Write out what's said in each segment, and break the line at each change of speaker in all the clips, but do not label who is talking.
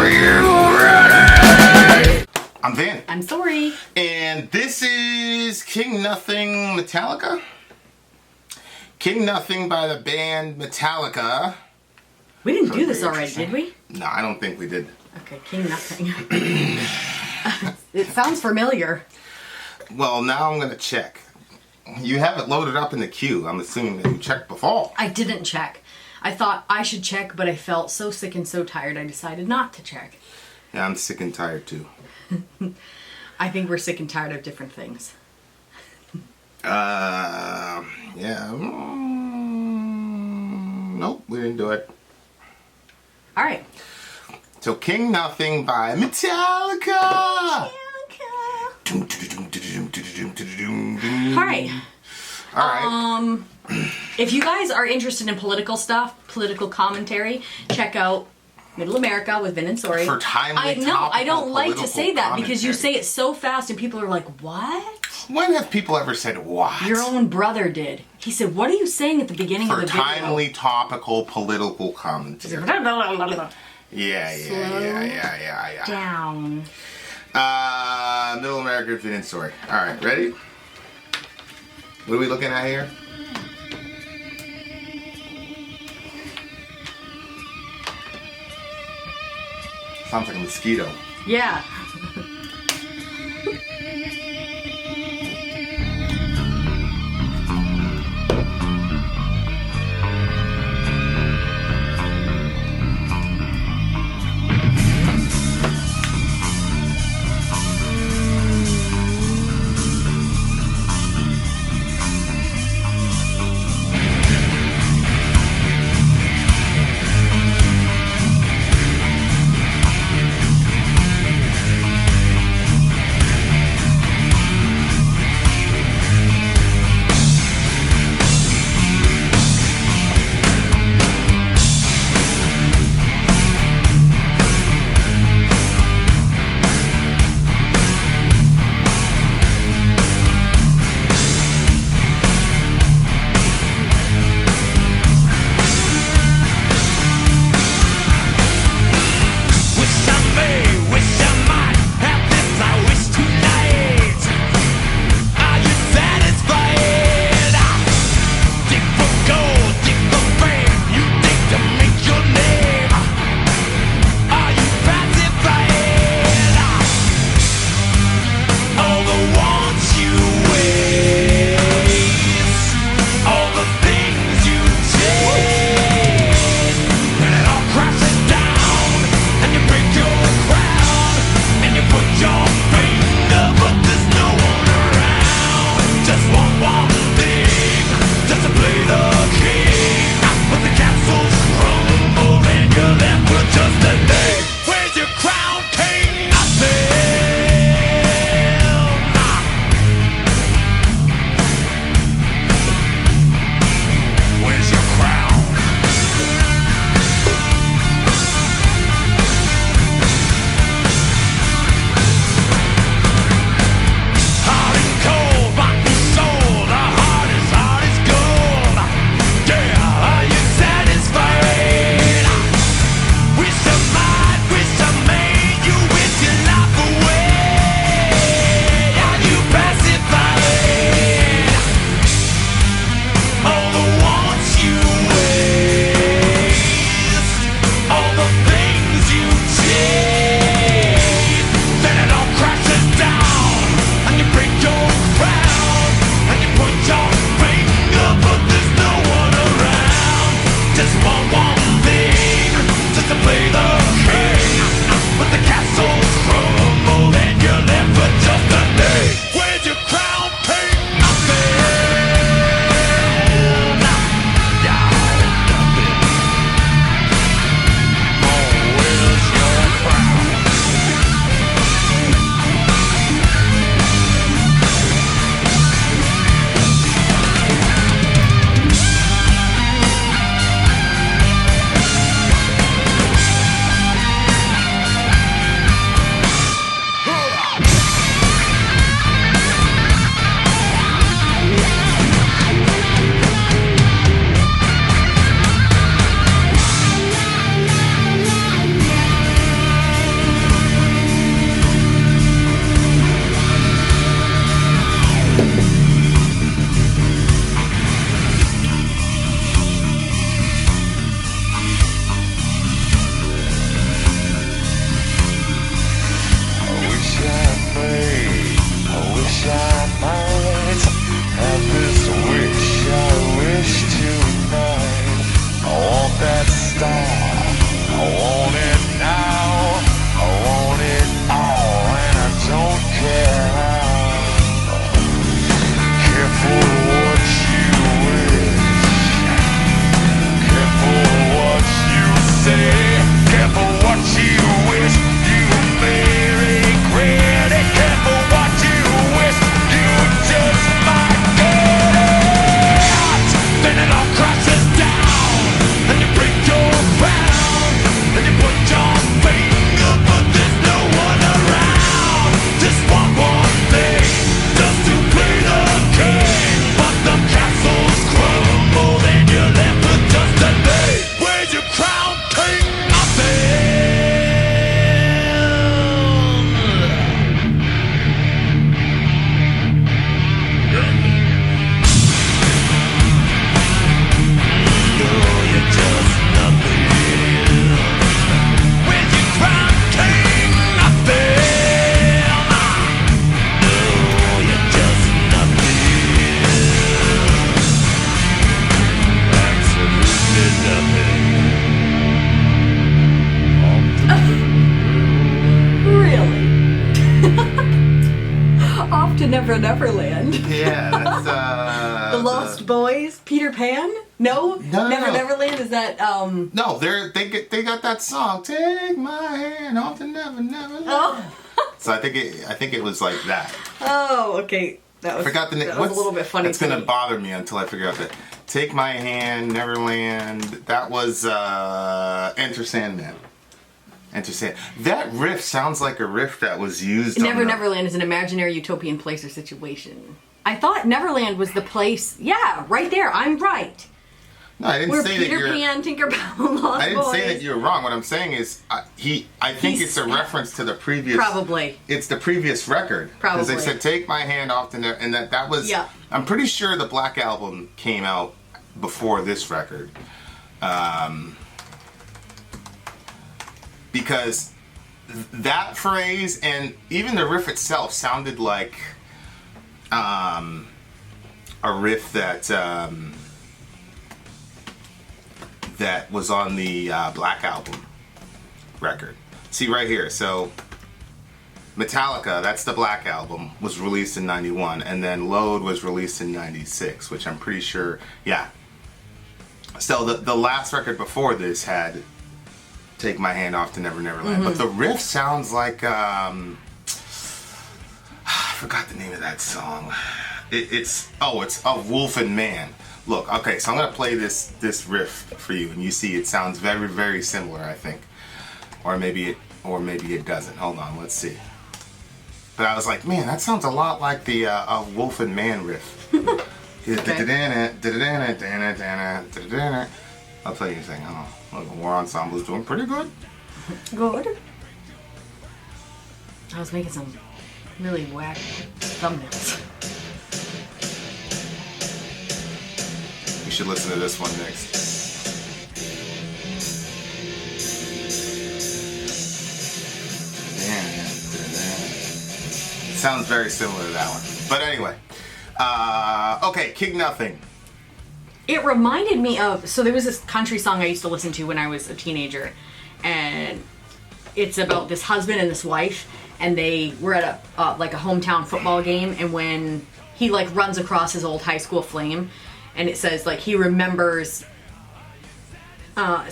Are you ready? I'm Vin.
I'm Sori.
And this is King Nothing Metallica. King Nothing by the band Metallica.
We didn't do this already, did we?
No, I don't think we did.
Okay, King Nothing. It sounds familiar.
Well, now I'm going to check. You have it loaded up in the queue. I'm assuming that you checked before.
I didn't check. I thought I should check, but I felt so sick and so tired I decided not to check.
Yeah, I'm sick and tired too.
I think we're sick and tired of different things.
Yeah. Nope, we didn't do it.
Alright.
So, King Nothing by Metallica!
Alright.
Alright.
If you guys are interested in political stuff, political commentary, check out Middle America with Vin and Sori.
For timely,
I know, I don't like to
political
say that because you
commentary.
say it so fast and people are like, what?
When have people ever said what?
Your own brother did. He said, what are you saying at the beginning of
For
the video?
timely, topical, political commentary. Yeah.
Down.
Middle America, Vin and Sori. Alright, ready? What are we looking at here? Sounds like a mosquito.
Yeah. Never Neverland.
Yeah, that's
The Lost Boys, Peter Pan? No,
No.
Neverland is that.
No, they got that song. Take my hand off the Neverland.
Oh,
So I think it was like that.
oh, okay. That was.
I forgot the name.
That was a little bit funny.
It's
to
gonna
me.
bother me until I figure out that. Take my hand, Neverland. That was Enter Sandman. Enter Sand. That riff sounds like a riff that was used.
Neverland is an imaginary utopian place or situation. I thought Neverland was the place. Yeah, right there. I'm right.
No, I didn't
Where
say
Peter
that you're.
Pan, Tinkerbell, Lost
I didn't
Boys.
say that you're wrong. What I'm saying is, I think it's a reference to the previous.
Probably.
It's the previous record. Because they
Probably.
said, "Take my hand off the," and that was.
Yeah.
I'm pretty sure the Black Album came out before this record, because that phrase and even the riff itself sounded like a riff that. That was on the Black Album record. See right here. So Metallica, that's the Black Album, was released in 91, and then Load was released in 96, which I'm pretty sure, yeah. So the last record before this had Take My Hand Off to Never Neverland. But the riff sounds like, I forgot the name of that song. It's of Wolf and Man. Look, okay, so I'm gonna play this riff for you, and you see it sounds very, very similar, I think, or maybe it doesn't. Hold on, let's see. But I was like, man, that sounds a lot like the Wolf and Man riff. I'll tell you a thing. Look, War Ensemble's doing pretty good.
Good. I was making some really whack thumbnails.
You should listen to this one next. It sounds very similar to that one. But anyway. Okay, King Nothing.
It reminded me of, so there was this country song I used to listen to when I was a teenager, and it's about this husband and this wife, and they were at a like a hometown football game, and when he like runs across his old high school flame, and it says like he remembers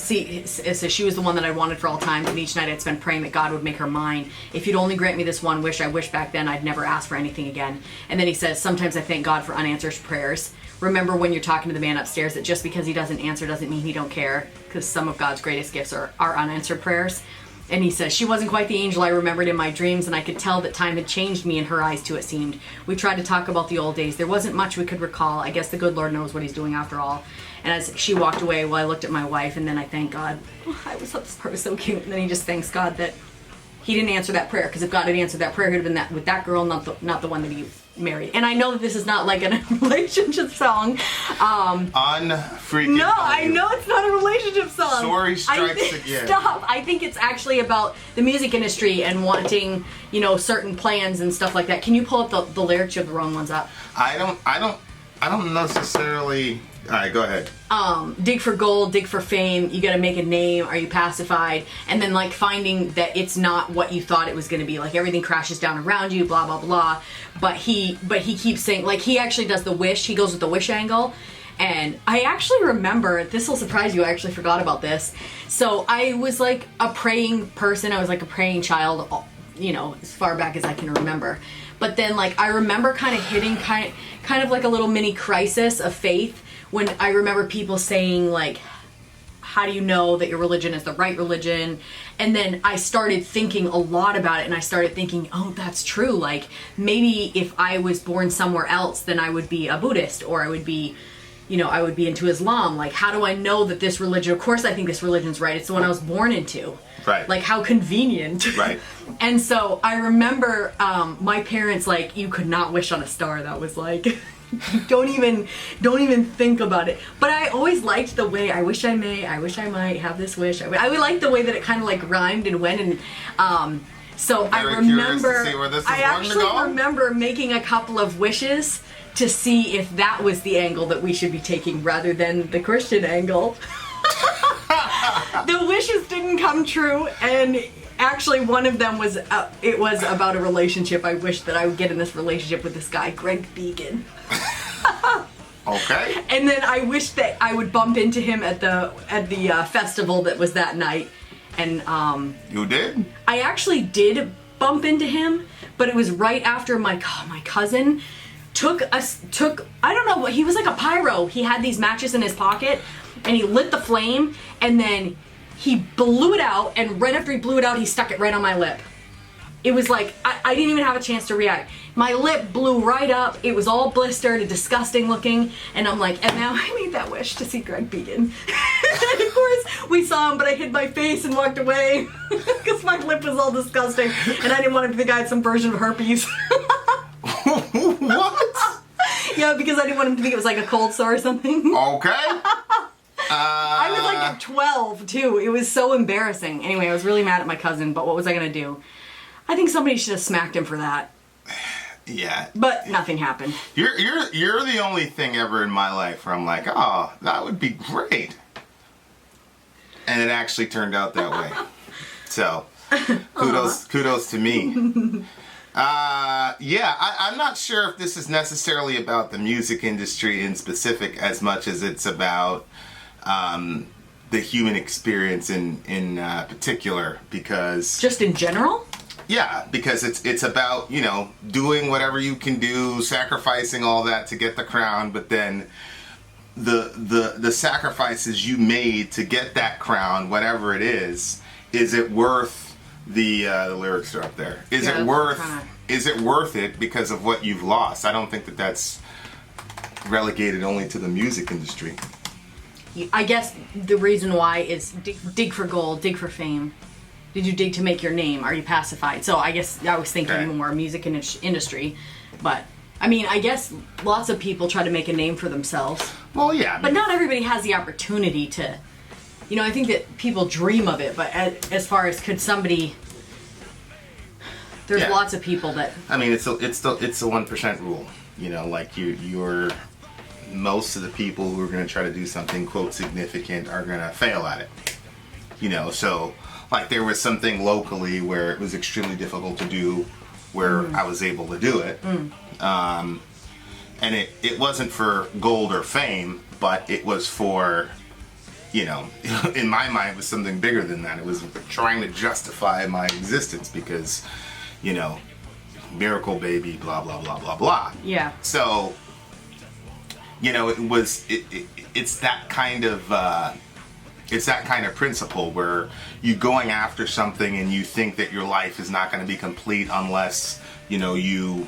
it says she was the one that I wanted for all time, and each night I'd spend praying that God would make her mine. If you'd only grant me this one wish, I wish back then I'd never ask for anything again. And then he says, sometimes I thank God for unanswered prayers. Remember when you're talking to the man upstairs that just because he doesn't answer doesn't mean he don't care, because some of God's greatest gifts are unanswered prayers. And he says, she wasn't quite the angel I remembered in my dreams, and I could tell that time had changed me in her eyes too, it seemed. We tried to talk about the old days. There wasn't much we could recall. I guess the good Lord knows what he's doing after all. And as she walked away, well, I looked at my wife, and then I thanked God. Oh, I was thought this part was so cute. And then he just thanks God that he didn't answer that prayer, because if God had answered that prayer, it would have been that with that girl, not the one that he married. And I know that this is not like a relationship song.
Unfreaking.
No, I know it's not a relationship song.
Sori strikes again.
Stop. I think it's actually about the music industry and wanting, certain plans and stuff like that. Can you pull up the lyrics? You have the wrong ones up.
I don't necessarily. All right, go ahead.
Dig for gold, dig for fame. You got to make a name. Are you pacified? And then like finding that it's not what you thought it was going to be. Like everything crashes down around you. Blah blah blah. But he keeps saying, like, he actually does the wish. He goes with the wish angle. And I actually remember, this will surprise you, I actually forgot about this. So I was like a praying person. I was like a praying child, as far back as I can remember. But then like I remember kind of hitting kind of like a little mini crisis of faith when I remember people saying like, how do you know that your religion is the right religion? And then I started thinking a lot about it, and I started thinking, oh, that's true. Like maybe if I was born somewhere else, then I would be a Buddhist, or I would be I would be into Islam. Like, how do I know that this religion, of course I think this religion's right. It's the one I was born into.
Right.
Like, how convenient.
Right.
And so I remember my parents, like, you could not wish on a star. That was like, don't even think about it. But I always liked the way, I wish I might have this wish. I would like the way that it kind of like rhymed and went, and so I remember, I actually remember making a couple of wishes to see if that was the angle that we should be taking rather than the Christian angle. The wishes didn't come true, and Actually, one of them was it was about a relationship. I wish that I would get in this relationship with this guy, Greg Began.
Okay.
And then I wish that I would bump into him at the festival that was that night. And
you did?
I actually did bump into him, but it was right after my cousin took I don't know what, he was like a pyro. He had these matches in his pocket and he lit the flame and then he blew it out, and right after he blew it out, he stuck it right on my lip. It was like, I didn't even have a chance to react. My lip blew right up. It was all blistered and disgusting looking. And I'm like, and now I made that wish to see Greg Began. And of course, we saw him, but I hid my face and walked away because my lip was all disgusting. And I didn't want him to think I had some version of herpes.
What?
Yeah, because I didn't want him to think it was like a cold sore or something.
Okay.
I was like 12 too. It was so embarrassing. Anyway, I was really mad at my cousin, but what was I gonna do? I think somebody should have smacked him for that.
Yeah.
But nothing happened.
You're the only thing ever in my life where I'm like, oh, that would be great. And it actually turned out that way. So, kudos to me. I'm not sure if this is necessarily about the music industry in specific as much as it's about the human experience in particular, because
Just in general?
yeah, because it's about, you know, doing whatever you can do, sacrificing all that to get the crown, but then the sacrifices you made to get that crown, whatever it is it worth the lyrics are up there. Is it worth it because of what you've lost? I don't think that's relegated only to the music industry.
I guess the reason why is dig for gold, dig for fame. Did you dig to make your name? Are you pacified? So I guess I was thinking more music industry. But, I mean, I guess lots of people try to make a name for themselves.
Well, yeah.
But not everybody has the opportunity to, you know, I think that people dream of it. But as far as could somebody, there's lots of people that.
I mean, it's the 1% rule. You know, like you're most of the people who are going to try to do something, quote, significant are going to fail at it. You know, so like there was something locally where it was extremely difficult to do, where I was able to do it. And it wasn't for gold or fame, but it was for, you know, in my mind, it was something bigger than that. It was trying to justify my existence because, you know, miracle baby, blah, blah, blah, blah, blah.
Yeah.
So, you know, it's that kind of, it's that kind of principle where you going after something and you think that your life is not going to be complete unless, you know, you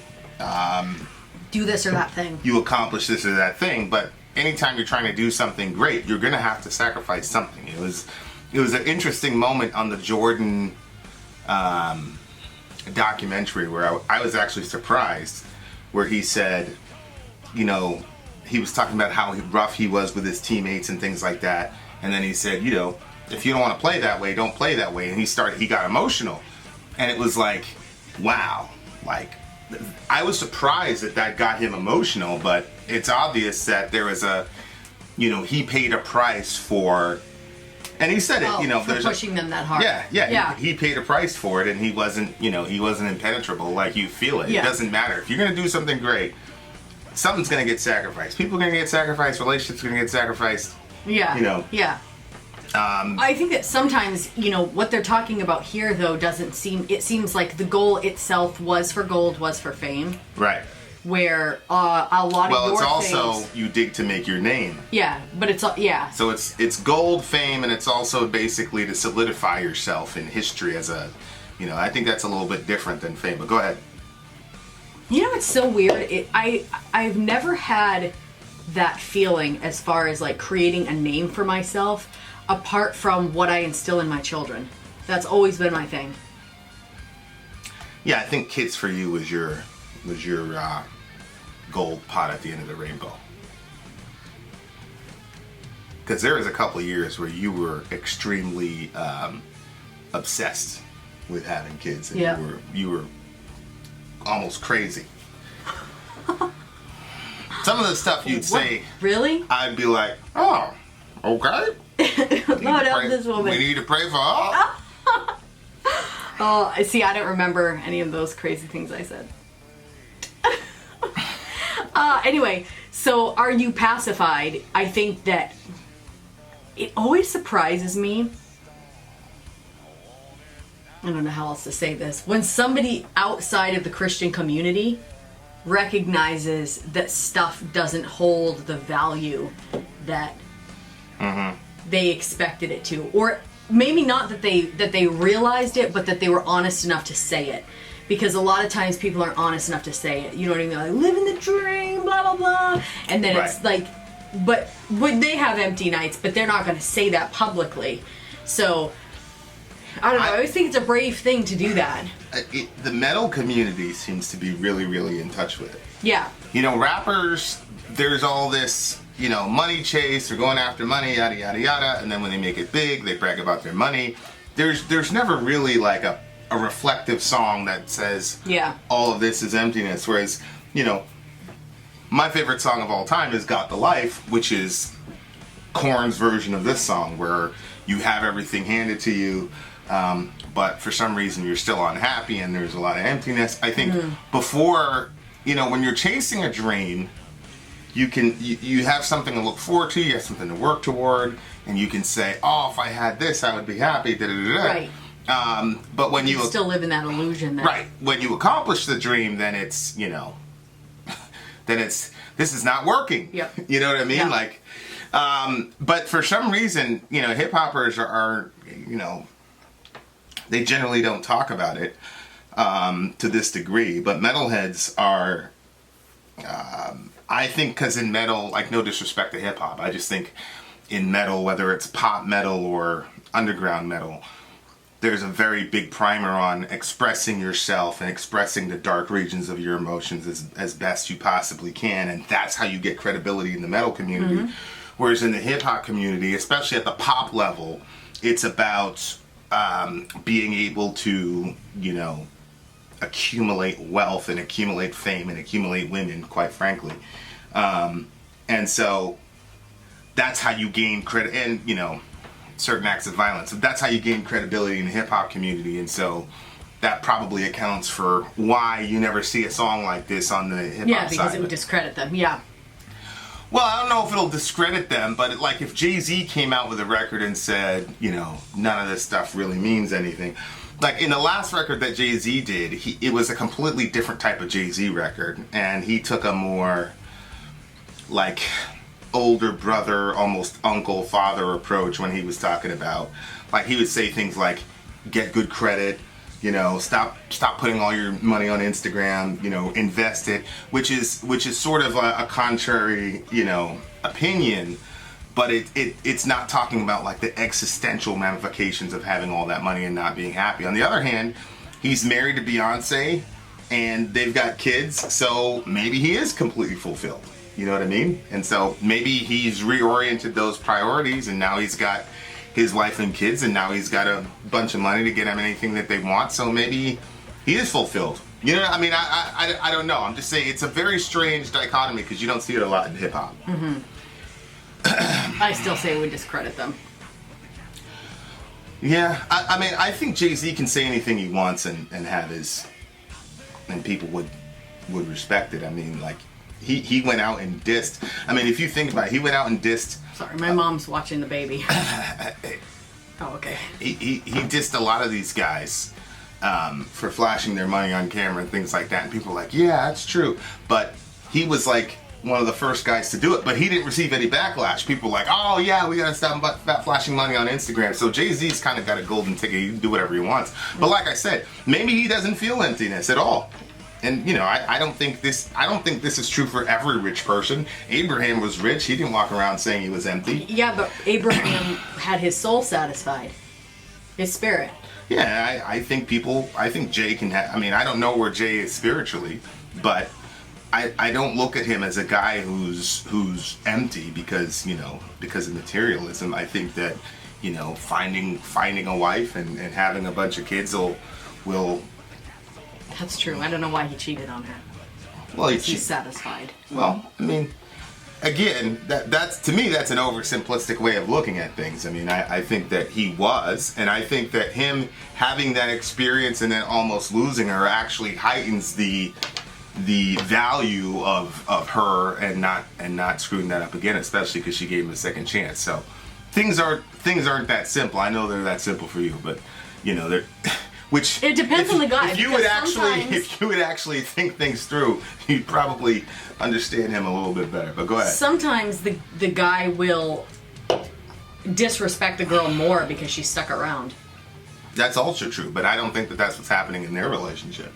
do this or that thing.
You accomplish this or that thing. But anytime you're trying to do something great, you're going to have to sacrifice something. It was an interesting moment on the Jordan documentary where I was actually surprised, where he said, you know, he was talking about how rough he was with his teammates and things like that. And then he said, you know, if you don't want to play that way, don't play that way. And he got emotional. And it was like, wow. Like, I was surprised that got him emotional, but it's obvious that there was you know, he paid a price for, and he said it, you know,
for pushing them that hard.
Yeah. He paid a price for it, and he wasn't impenetrable like you feel it. Yeah. It doesn't matter. If you're going to do something great, something's going to get sacrificed. People are going to get sacrificed. Relationships are going to get sacrificed.
Yeah.
You know.
Yeah. I think that sometimes, you know, what they're talking about here, though, it seems like the goal itself was for gold, was for fame.
Right.
Where a lot of your
Well, it's also, you dig to make your name.
Yeah, but it's, yeah.
So it's gold, fame, and it's also basically to solidify yourself in history as a, you know, I think that's a little bit different than fame, but go ahead.
You know, it's so weird. I've never had that feeling as far as like creating a name for myself apart from what I instill in my children. That's always been my thing.
Yeah, I think Kids for You was your gold pot at the end of the rainbow. Because there was a couple of years where you were extremely obsessed with having kids, and you were almost crazy. Some of the stuff you'd say,
really,
I'd be like, oh, okay.
Lord help this woman.
We need to pray for her.
Oh, see, I don't remember any of those crazy things I said. Anyway, so are you pacified? I think that it always surprises me. I don't know how else to say this. When somebody outside of the Christian community recognizes that stuff doesn't hold the value that they expected it to, or maybe not that they realized it, but that they were honest enough to say it. Because a lot of times people aren't honest enough to say it. You know what I mean? Like, living the dream, blah, blah, blah. And then it's like, but would they have empty nights, but they're not going to say that publicly. So, I don't know. I always think it's a brave thing to do that.
The metal community seems to be really, really in touch with it.
Yeah.
You know, rappers, there's all this, you know, money chase, they're going after money, yada, yada, yada. And then when they make it big, they brag about their money. There's never really like a reflective song that says all of this is emptiness. Whereas, you know, my favorite song of all time is Got the Life, which is Korn's version of this song, where you have everything handed to you, but for some reason you're still unhappy and there's a lot of emptiness. I think before, you know, when you're chasing a dream, you have something to look forward to, you have something to work toward, and you can say, oh, if I had this, I would be happy, da-da-da-da.
Right.
But when you
still live in that illusion.
Right. When you accomplish the dream, then it's, you know, this is not working.
Yep.
You know what I mean?
Yeah.
Like, but for some reason, you know, hip hoppers are, you know, they generally don't talk about it to this degree. But metalheads are, I think, because in metal, like, no disrespect to hip hop, I just think in metal, whether it's pop metal or underground metal, there's a very big primer on expressing yourself and expressing the dark regions of your emotions as best you possibly can, and that's how you get credibility in the metal community. Whereas in the hip-hop community, especially at the pop level, it's about being able to, you know, accumulate wealth and accumulate fame and accumulate women, quite frankly. And so that's how you gain credit, and, you know, certain acts of violence. That's how you gain credibility in the hip-hop community, and so that probably accounts for why you never see a song like this on the hip-hop side.
Yeah, because it would discredit them, yeah.
Well, I don't know if it'll discredit them, but like if Jay-Z came out with a record and said, you know, none of this stuff really means anything. Like in the last record that Jay-Z did, it was a completely different type of Jay-Z record, and he took a more, like, older brother, almost uncle, father approach when he was talking about, like, he would say things like, get good credit, you know, stop putting all your money on Instagram, you know, invest it, which is sort of a contrary, you know, opinion, but it's not talking about like the existential ramifications of having all that money and not being happy. On the other hand, he's married to Beyonce and they've got kids, so maybe he is completely fulfilled. You know what I mean? And so maybe he's reoriented those priorities, and now he's got his wife and kids, and now he's got a bunch of money to get them anything that they want, so maybe he is fulfilled. You know, I mean, I don't know. I'm just saying it's a very strange dichotomy because you don't see it a lot in hip-hop.
I still say it would discredit them.
Yeah, I mean, I think Jay-Z can say anything he wants and have his... and people would respect it. I mean, like, he went out and dissed. I mean, if you think about it, he went out and dissed.
Sorry, my mom's watching the baby. Oh, okay.
He dissed a lot of these guys for flashing their money on camera and things like that. And people were like, yeah, that's true. But he was like one of the first guys to do it. But he didn't receive any backlash. People were like, oh, yeah, we got to stop flashing money on Instagram. So Jay-Z's kind of got a golden ticket. He can do whatever he wants. But like I said, maybe he doesn't feel emptiness at all. And, you know, I don't think this is true for every rich person. Abraham was rich. He didn't walk around saying he was empty.
Yeah, but Abraham had his soul satisfied. His spirit.
Yeah, I think Jay can have, I mean, I don't know where Jay is spiritually, but I don't look at him as a guy who's empty because of materialism. I think that, you know, finding a wife and having a bunch of kids will
That's true. I don't know why he cheated on her.
Well,
he's satisfied.
Well, I mean, again, that's to me that's an oversimplistic way of looking at things. I mean, I think that he was, and I think that him having that experience and then almost losing her actually heightens the value of her and not screwing that up again, especially because she gave him a second chance. So things aren't that simple. I know they're that simple for you, but you know they're. Which
it depends on the guy.
If you would actually think things through, you'd probably understand him a little bit better. But go ahead.
Sometimes the guy will disrespect the girl more because she's stuck around.
That's also true, but I don't think that that's what's happening in their relationship.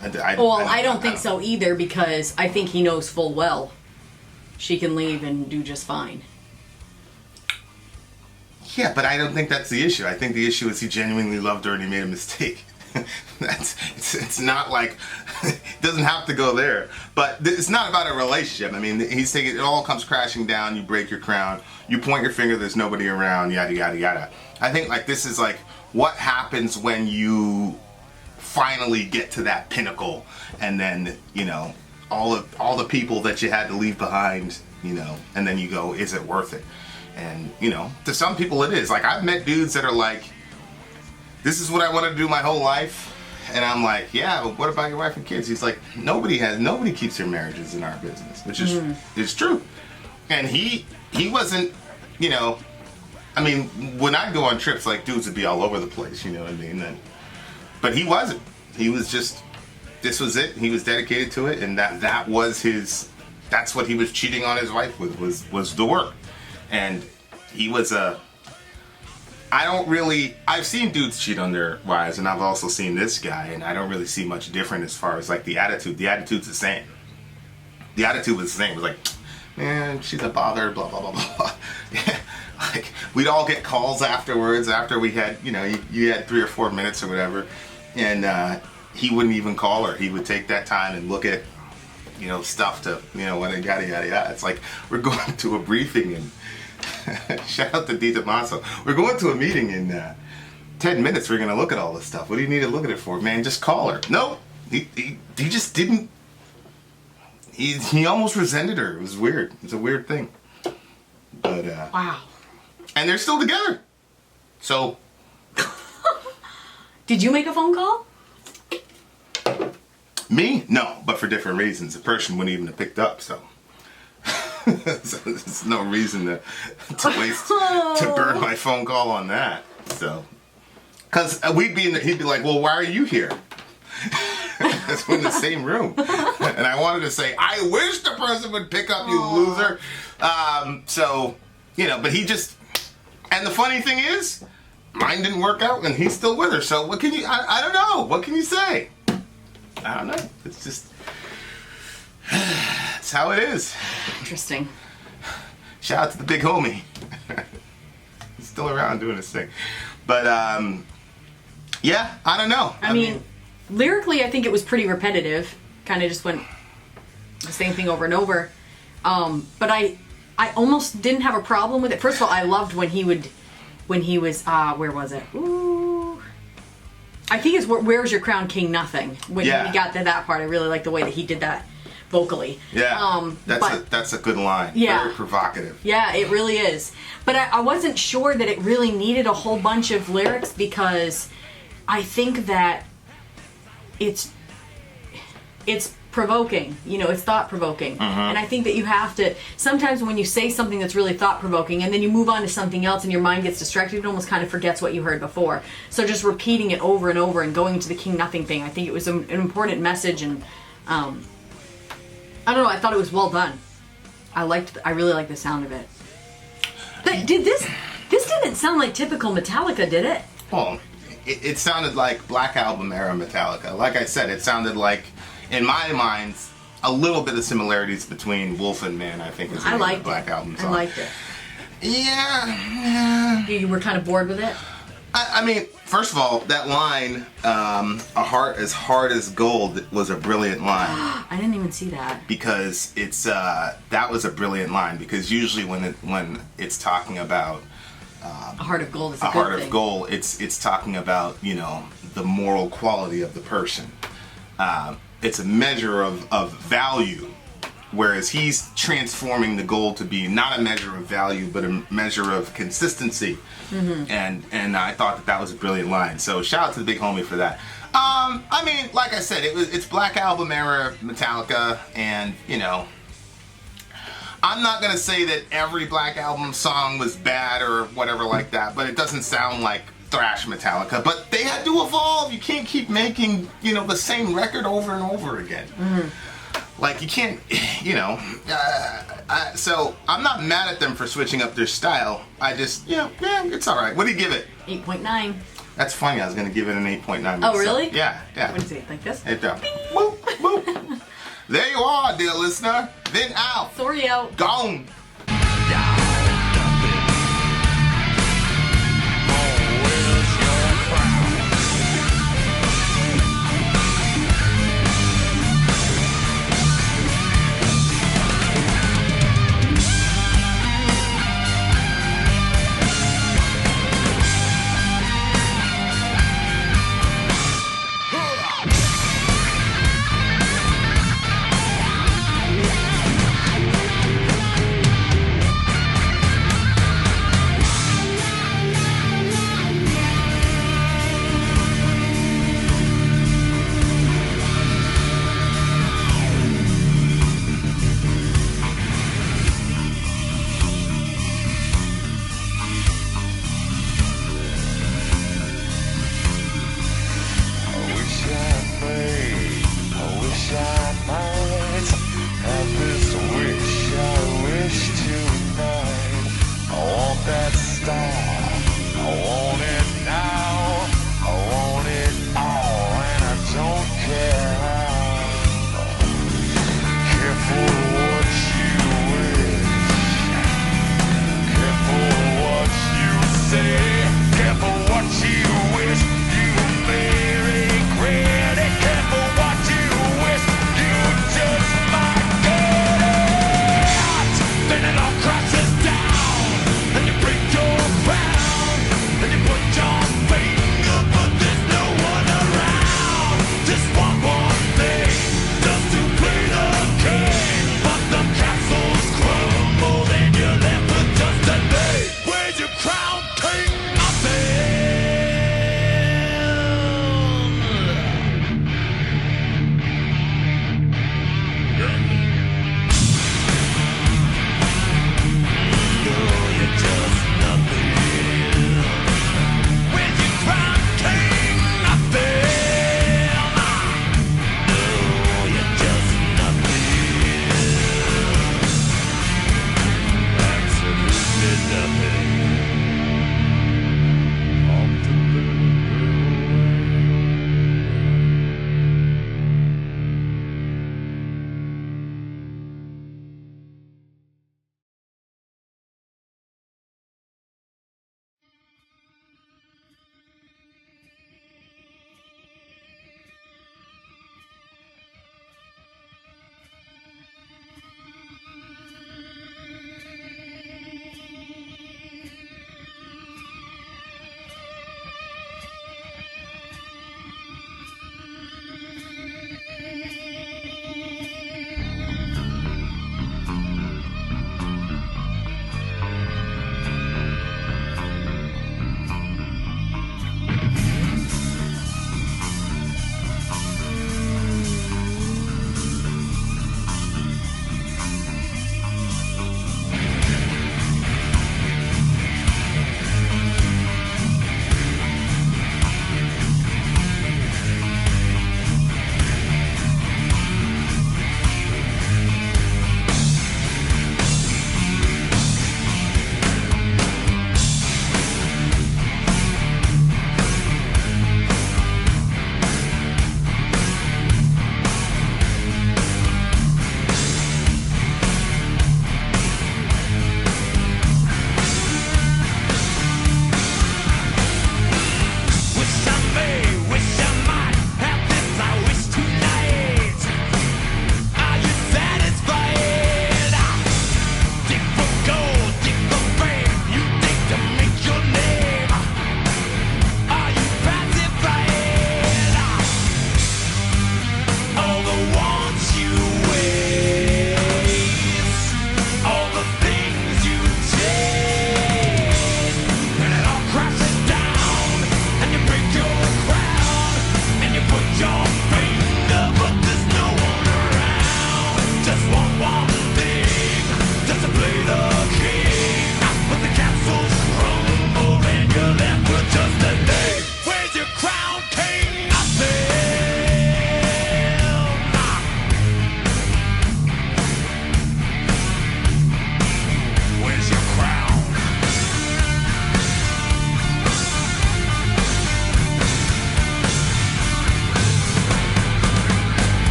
I don't think so either, because I think he knows full well she can leave and do just fine.
Yeah, but I don't think that's the issue. I think the issue is he genuinely loved her and he made a mistake. It's not like it doesn't have to go there. But it's not about a relationship. I mean, he's saying it all comes crashing down. You break your crown. You point your finger. There's nobody around. Yada yada yada. I think like this is like what happens when you finally get to that pinnacle, and then you know all the people that you had to leave behind. You know, and then you go, is it worth it? And, you know, to some people it is. Like, I've met dudes that are like, this is what I wanted to do my whole life. And I'm like, yeah, but what about your wife and kids? He's like, nobody keeps their marriages in our business, which is true. And he wasn't, you know, I mean, when I go on trips, like, dudes would be all over the place, you know what I mean? But he wasn't. He was just, this was it. He was dedicated to it. And that was that's what he was cheating on his wife with, was the work. And he was I've seen dudes cheat on their wives, and I've also seen this guy, and I don't really see much different as far as like the attitude. The attitude's the same. The attitude was the same. It was like, man, she's a bother, blah, blah, blah, blah. Like, we'd all get calls afterwards, after we had, you know, you had 3 or 4 minutes or whatever, and he wouldn't even call her. He would take that time and look at, you know, stuff to, you know, yada, yada, yada. It's like, we're going to a briefing and shout out to D. Tomaso. We're going to a meeting in 10 minutes. We're going to look at all this stuff. What do you need to look at it for? Man, just call her. No, he just didn't. He almost resented her. It was weird. It's a weird thing. But,
wow.
And they're still together. So.
Did you make a phone call?
Me? No, but for different reasons. The person wouldn't even have picked up, so. So there's no reason to waste to burn my phone call on that. So, because he'd be like, well, why are you here? Because we're in the same room, and I wanted to say, I wish the person would pick up, you loser. So, you know, but he just. And the funny thing is, mine didn't work out, and he's still with her. So what can you? I don't know. What can you say? I don't know. It's just. That's how it is.
Interesting.
Shout out to the big homie. He's still around doing his thing. But, yeah, I don't know.
I mean, lyrically, I think it was pretty repetitive. Kind of just went the same thing over and over. But I almost didn't have a problem with it. First of all, I loved when he was, where was it? Ooh. I think it's Where's Your Crown, King Nothing. When he got to that part, I really liked the way that he did that vocally.
Yeah, that's a good line.
Yeah.
Very provocative.
Yeah, it really is. But I wasn't sure that it really needed a whole bunch of lyrics, because I think that it's provoking. You know, it's thought-provoking. And I think that you have to, sometimes when you say something that's really thought-provoking and then you move on to something else and your mind gets distracted, it almost kind of forgets what you heard before. So just repeating it over and over and going to the King Nothing thing, I think it was an important message, and I don't know, I thought it was well done. I really liked the sound of it. But this didn't sound like typical Metallica, did it?
Well, it sounded like Black Album era Metallica. Like I said, it sounded like, in my mind, a little bit of similarities between Wolf and Man, I think, is the name of the Black Album song.
I liked it.
Yeah.
You were kind of bored with it?
I mean, first of all, that line, a heart as hard as gold, was a brilliant line.
I didn't even see that.
Because it's, that was a brilliant line, because usually when it's talking about
a heart of gold is a good
heart
thing.
of gold, it's talking about, you know, the moral quality of the person. It's a measure of value Whereas he's transforming the gold to be not a measure of value, but a measure of consistency. And I thought that was a brilliant line. So shout out to the big homie for that. I mean, like I said, it's Black Album era Metallica, and you know, I'm not gonna say that every Black Album song was bad or whatever like that, but it doesn't sound like thrash Metallica. But they had to evolve. You can't keep making, you know, the same record over and over again. Like, you can't, you know, so I'm not mad at them for switching up their style. I just, you know, yeah, it's all right. What do you give it?
8.9.
That's funny. I was going to give it an 8.9.
Oh, really?
Yeah, yeah.
What do you say? Like this?
It does. Whoop, whoop. There you are, dear listener. Vin out.
Sori out.
Gone.